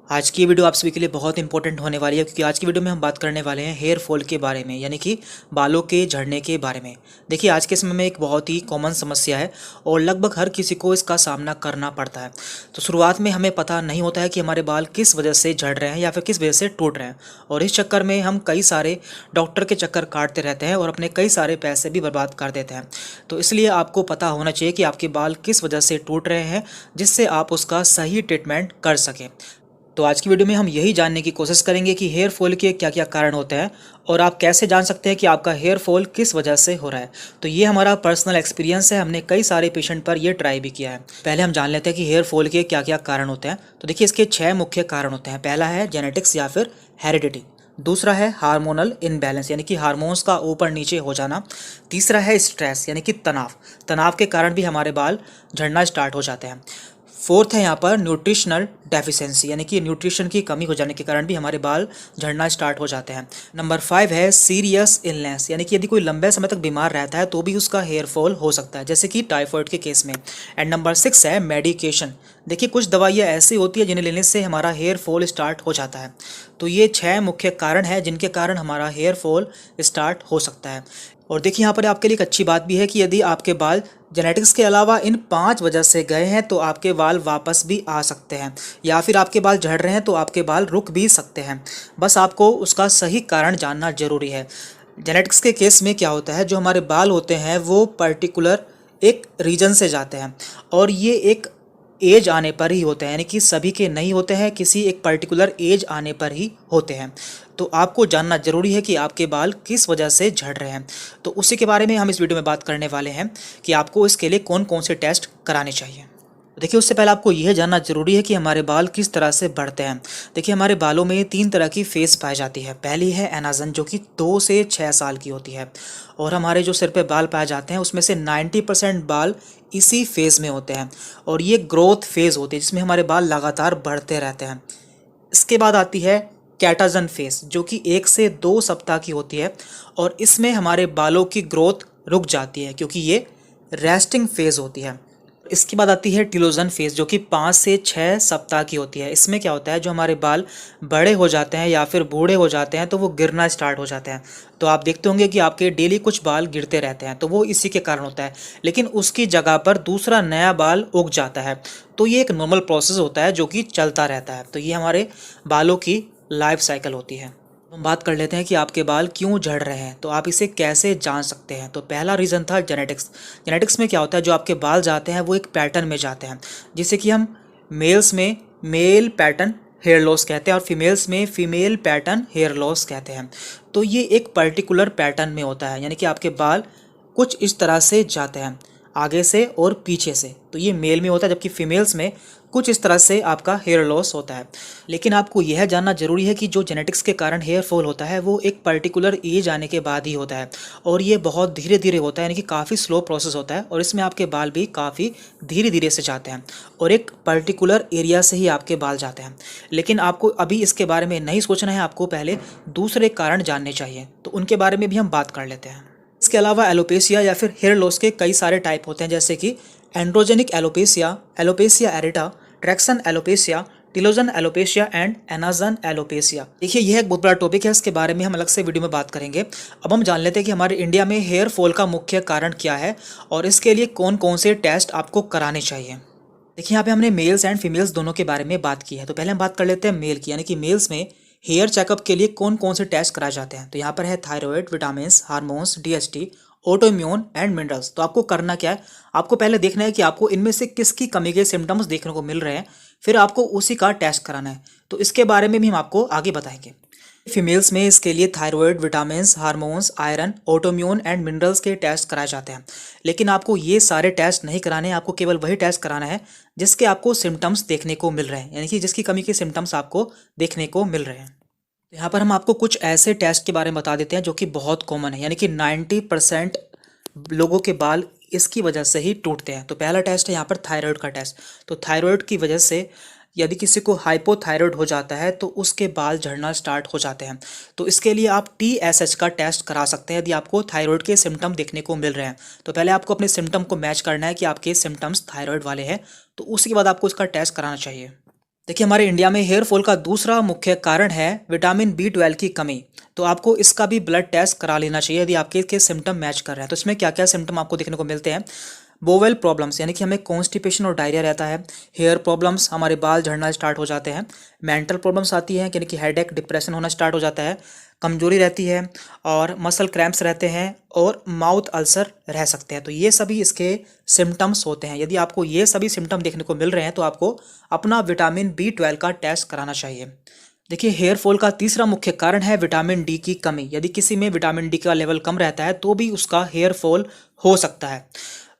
आज की वीडियो आप सभी के लिए बहुत इंपॉर्टेंट होने वाली है क्योंकि आज की वीडियो में हम बात करने वाले हैं हेयर फॉल के बारे में, यानी कि बालों के झड़ने के बारे में। देखिए, आज के समय में एक बहुत ही कॉमन समस्या है और लगभग हर किसी को इसका सामना करना पड़ता है। तो शुरुआत में हमें पता नहीं होता है कि हमारे बाल किस वजह से झड़ रहे हैं या फिर किस वजह से टूट रहे हैं, और इस चक्कर में हम कई सारे डॉक्टर के चक्कर काटते रहते हैं और अपने कई सारे पैसे भी बर्बाद कर देते हैं। तो इसलिए आपको पता होना चाहिए कि आपके बाल किस वजह से टूट रहे हैं, जिससे आप उसका सही ट्रीटमेंट कर सकें। तो आज की वीडियो में हम यही जानने की कोशिश करेंगे कि हेयर फॉल के क्या क्या कारण होते हैं और आप कैसे जान सकते हैं कि आपका हेयर फॉल किस वजह से हो रहा है। तो ये हमारा पर्सनल एक्सपीरियंस है, हमने कई सारे पेशेंट पर ये ट्राई भी किया है। पहले हम जान लेते हैं कि हेयर फॉल के क्या क्या कारण होते हैं। तो देखिए, इसके 6 मुख्य कारण होते हैं। पहला है जेनेटिक्स या फिर हेरिडिटी। दूसरा है हार्मोनल इनबैलेंस, यानी कि हार्मोन्स का ऊपर नीचे हो जाना। तीसरा है स्ट्रेस, यानी कि तनाव। तनाव के कारण भी हमारे बाल झड़ना स्टार्ट हो जाते हैं। फोर्थ है यहाँ पर न्यूट्रिशनल डेफिशिएंसी, यानी कि न्यूट्रिशन की कमी हो जाने के कारण भी हमारे बाल झड़ना स्टार्ट हो जाते हैं। नंबर 5 है सीरियस इलनेस, यानी कि यदि कोई लंबे समय तक बीमार रहता है तो भी उसका हेयर फॉल हो सकता है, जैसे कि टाइफाइड के केस में। एंड नंबर 6 है मेडिकेशन। देखिए, कुछ दवाइयाँ ऐसी होती है जिन्हें लेने से हमारा हेयर फॉल स्टार्ट हो जाता है। तो ये 6 मुख्य कारण हैं जिनके कारण हमारा हेयर फॉल स्टार्ट हो सकता है। और देखिए, यहाँ पर आपके लिए एक अच्छी बात भी है कि यदि आपके बाल जेनेटिक्स के अलावा इन 5 वजह से गए हैं तो आपके बाल वापस भी आ सकते हैं, या फिर आपके बाल झड़ रहे हैं तो आपके बाल रुक भी सकते हैं। बस आपको उसका सही कारण जानना जरूरी है। जेनेटिक्स के केस में क्या होता है, जो हमारे बाल होते हैं वो पर्टिकुलर एक रीजन से जाते हैं और ये एक एज आने पर ही होते हैं, यानी कि सभी के नहीं होते हैं, किसी एक पर्टिकुलर एज आने पर ही होते हैं। तो आपको जानना जरूरी है कि आपके बाल किस वजह से झड़ रहे हैं। तो उसी के बारे में हम इस वीडियो में बात करने वाले हैं कि आपको इसके लिए कौन कौन से टेस्ट कराने चाहिए। देखिए, उससे पहले आपको यह जानना जरूरी है कि हमारे बाल किस तरह से बढ़ते हैं। देखिए, हमारे बालों में 3 तरह की फेज पाई जाती है। पहली है एनाजन, जो कि 2 से 6 साल की होती है, और हमारे जो सिर पे बाल पाए जाते हैं उसमें से 90% बाल इसी फेज़ में होते हैं, और ये ग्रोथ फेज़ होती है जिसमें हमारे बाल लगातार बढ़ते रहते हैं। इसके बाद आती है कैटाजन फेज, जो कि 1 से 2 सप्ताह की होती है, और इसमें हमारे बालों की ग्रोथ रुक जाती है क्योंकि ये रेस्टिंग फेज होती है। इसके बाद आती है टिलोजन फेज, जो कि 5 से 6 सप्ताह की होती है। इसमें क्या होता है, जो हमारे बाल बड़े हो जाते हैं या फिर बूढ़े हो जाते हैं तो वो गिरना स्टार्ट हो जाते हैं। तो आप देखते होंगे कि आपके डेली कुछ बाल गिरते रहते हैं, तो वो इसी के कारण होता है, लेकिन उसकी जगह पर दूसरा नया बाल उग जाता है। तो ये एक नॉर्मल प्रोसेस होता है जो कि चलता रहता है। तो ये हमारे बालों की लाइफ साइकिल होती है। हम बात कर लेते हैं कि आपके बाल क्यों झड़ रहे हैं, तो आप इसे कैसे जान सकते हैं। तो पहला रीज़न था जेनेटिक्स। जेनेटिक्स में क्या होता है, जो आपके बाल जाते हैं वो एक पैटर्न में जाते हैं, जिसे कि हम मेल्स में मेल पैटर्न हेयर लॉस कहते हैं और फीमेल्स में फीमेल पैटर्न हेयर लॉस कहते हैं। तो ये एक पर्टिकुलर पैटर्न में होता है, यानी कि आपके बाल कुछ इस तरह से जाते हैं, आगे से और पीछे से। तो ये मेल में होता है, जबकि फीमेल्स में कुछ इस तरह से आपका हेयर लॉस होता है। लेकिन आपको यह जानना जरूरी है कि जो जेनेटिक्स के कारण हेयर फॉल होता है वो एक पर्टिकुलर एज आने के बाद ही होता है, और ये बहुत धीरे धीरे होता है, यानी कि काफ़ी स्लो प्रोसेस होता है, और इसमें आपके बाल भी काफ़ी धीरे धीरे से जाते हैं और एक पर्टिकुलर एरिया से ही आपके बाल जाते हैं। लेकिन आपको अभी इसके बारे में नहीं सोचना है, आपको पहले दूसरे कारण जानने चाहिए, तो उनके बारे में भी हम बात कर लेते हैं। इसके अलावा एलोपेशिया या फिर हेयर लॉस के कई सारे टाइप होते हैं, जैसे कि androgenic alopecia, alopecia areata, traction alopecia, telogen alopecia and anagen alopecia. देखिए, यह एक बहुत बड़ा टॉपिक है, इसके बारे में हम अलग से वीडियो में बात करेंगे। अब हम जान लेते हैं कि हमारे इंडिया में हेयर फॉल का मुख्य कारण क्या है और इसके लिए कौन कौन से टेस्ट आपको कराने चाहिए। देखिए, यहाँ पे हमने मेल्स एंड फीमेल्स दोनों के बारे में बात की है। तो पहले हम बात कर लेते हैं मेल की, यानी कि मेल्स में हेयर चेकअप के लिए कौन कौन से टेस्ट कराए जाते हैं। तो यहाँ पर है thyroid, vitamin, hormones, DHT, autoimmune and minerals. तो आपको करना क्या है, आपको पहले देखना है कि आपको इनमें से किसकी कमी के सिम्टम्स देखने को मिल रहे हैं, फिर आपको उसी का टेस्ट कराना है। तो इसके बारे में भी हम आपको आगे बताएंगे। फीमेल्स में इसके लिए thyroid, vitamins, hormones, iron, autoimmune and minerals के टेस्ट कराए जाते हैं। लेकिन आपको ये सारे टेस्ट नहीं कराने हैं, आपको केवल वही टेस्ट कराना है जिसके आपको सिम्टम्स देखने को मिल रहे हैं, यानी कि जिसकी कमी के सिम्टम्स आपको देखने को मिल रहे हैं। यहाँ पर हम आपको कुछ ऐसे टेस्ट के बारे में बता देते हैं जो कि बहुत कॉमन है, यानी कि 90% लोगों के बाल इसकी वजह से ही टूटते हैं। तो पहला टेस्ट है यहाँ पर थायराइड का टेस्ट। तो थायराइड की वजह से यदि किसी को हाइपोथायराइड हो जाता है तो उसके बाल झड़ना स्टार्ट हो जाते हैं। तो इसके लिए आप TSH का टेस्ट करा सकते हैं यदि आपको थायराइड के सिम्टम देखने को मिल रहे हैं। तो पहले आपको अपने सिम्टम को मैच करना है कि आपके सिम्टम्स थायराइड वाले हैं, तो उसके बाद आपको इसका टेस्ट कराना चाहिए। देखिए हमारे इंडिया में हेयर फॉल का दूसरा मुख्य कारण है विटामिन B12 की कमी। तो आपको इसका भी ब्लड टेस्ट करा लेना चाहिए यदि आपके के सिम्टम मैच कर रहे हैं। तो इसमें क्या क्या सिम्टम आपको देखने को मिलते हैं। बोवेल प्रॉब्लम्स यानी कि हमें कॉन्स्टिपेशन और डायरिया रहता है। हेयर प्रॉब्लम्स, हमारे बाल झड़ना स्टार्ट हो जाते हैं। मेंटल प्रॉब्लम्स आती हैं यानी कि हेडेक, डिप्रेशन होना स्टार्ट हो जाता है। कमजोरी रहती है और मसल क्रैम्प्स रहते हैं और माउथ अल्सर रह सकते हैं। तो ये सभी इसके सिम्टम्स होते हैं। यदि आपको ये सभी सिम्टम देखने को मिल रहे हैं तो आपको अपना विटामिन B12 का टेस्ट कराना चाहिए। देखिए हेयर फॉल का तीसरा मुख्य कारण है विटामिन डी की कमी। यदि किसी में विटामिन डी का लेवल कम रहता है तो भी उसका हेयर फॉल हो सकता है।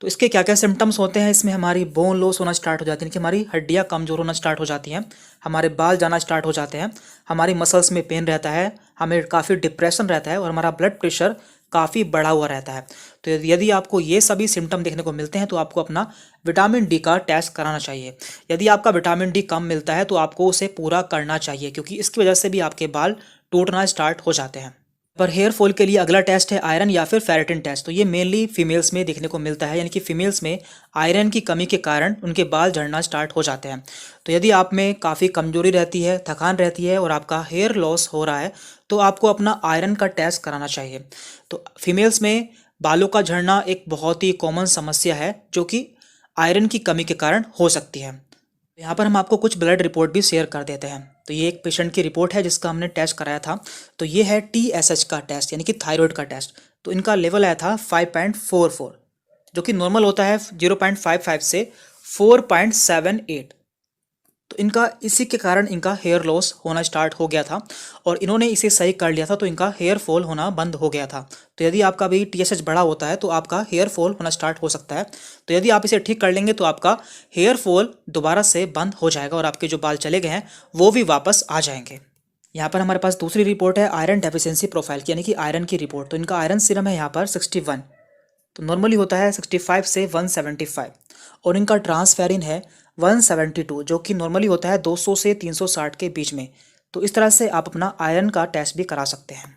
तो इसके क्या क्या सिम्टम्स होते हैं, इसमें हमारी बोन लॉस होना स्टार्ट हो जाती है कि हमारी हड्डियां कमज़ोर होना स्टार्ट हो जाती हैं, हमारे बाल जाना स्टार्ट हो जाते हैं, हमारी मसल्स में पेन रहता है, हमें काफ़ी डिप्रेशन रहता है और हमारा ब्लड प्रेशर काफ़ी बढ़ा हुआ रहता है। तो यदि आपको ये सभी सिम्टम देखने को मिलते हैं तो आपको अपना विटामिन डी का टेस्ट कराना चाहिए। यदि आपका विटामिन डी कम मिलता है तो आपको उसे पूरा करना चाहिए क्योंकि इसकी वजह से भी आपके बाल टूटना स्टार्ट हो जाते हैं। पर हेयर फॉल के लिए अगला टेस्ट है आयरन या फिर फेरेटिन टेस्ट। तो ये मेनली फीमेल्स में देखने को मिलता है, यानी कि फीमेल्स में आयरन की कमी के कारण उनके बाल झड़ना स्टार्ट हो जाते हैं। तो यदि आप में काफ़ी कमजोरी रहती है, थकान रहती है और आपका हेयर लॉस हो रहा है तो आपको अपना आयरन का टेस्ट कराना चाहिए। तो फीमेल्स में बालों का झड़ना एक बहुत ही कॉमन समस्या है जो कि आयरन की कमी के कारण हो सकती है। यहाँ पर हम आपको कुछ ब्लड रिपोर्ट भी शेयर कर देते हैं। तो ये एक पेशेंट की रिपोर्ट है जिसका हमने टेस्ट कराया था। तो ये है TSH का टेस्ट यानी कि थायराइड का टेस्ट। तो इनका लेवल आया था 5.44 जो कि नॉर्मल होता है 0.55 से 4.78। तो इनका इसी के कारण इनका हेयर लॉस होना स्टार्ट हो गया था और इन्होंने इसे सही कर लिया था तो इनका हेयर फॉल होना बंद हो गया था। तो यदि आपका भी TSH बड़ा होता है तो आपका हेयर फॉल होना स्टार्ट हो सकता है। तो यदि आप इसे ठीक कर लेंगे तो आपका हेयर फॉल दोबारा से बंद हो जाएगा और आपके जो बाल चले गए हैं वो भी वापस आ जाएंगे। यहाँ पर हमारे पास दूसरी रिपोर्ट है आयरन डेफिशिएंसी प्रोफाइल की यानी कि आयरन की रिपोर्ट। तो इनका आयरन सीरम है यहाँ पर 61, तो नॉर्मली होता है 65 से 175 और इनका ट्रांसफेरिन है 172 जो कि नॉर्मली होता है 200 से 360 के बीच में। तो इस तरह से आप अपना आयरन का टेस्ट भी करा सकते हैं।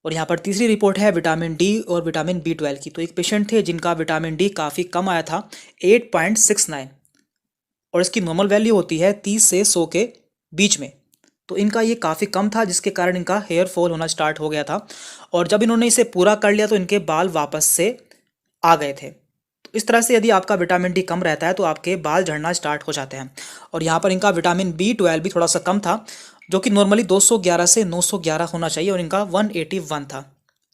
और यहाँ पर तीसरी रिपोर्ट है विटामिन डी और विटामिन B12 की। तो एक पेशेंट थे जिनका विटामिन डी काफ़ी कम आया था 8.69 और इसकी नॉर्मल वैल्यू होती है 30 से 100 के बीच में। तो इनका ये काफ़ी कम था जिसके कारण इनका हेयर फॉल होना स्टार्ट हो गया था और जब इन्होंने इसे पूरा कर लिया तो इनके बाल वापस से आ गए थे। तो इस तरह से यदि आपका विटामिन डी कम रहता है तो आपके बाल झड़ना स्टार्ट हो जाते हैं। और यहाँ पर इनका विटामिन B12 भी थोड़ा सा कम था जो कि नॉर्मली 211 से 911 होना चाहिए और इनका 181 था।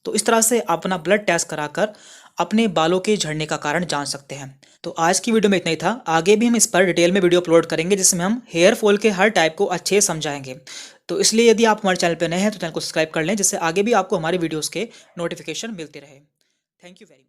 तो इस तरह से आप अपना ब्लड टेस्ट कराकर अपने बालों के झड़ने का कारण जान सकते हैं। तो आज की वीडियो में इतना ही था। आगे भी हम इस पर डिटेल में वीडियो अपलोड करेंगे जिसमें हम हेयर फॉल के हर टाइप को अच्छे से समझाएंगे। तो इसलिए यदि आप हमारे चैनल पर नए हैं तो चैनल को सब्सक्राइब कर लें जिससे आगे भी आपको हमारी वीडियोज़ के नोटिफिकेशन मिलते रहे। Thank you very much.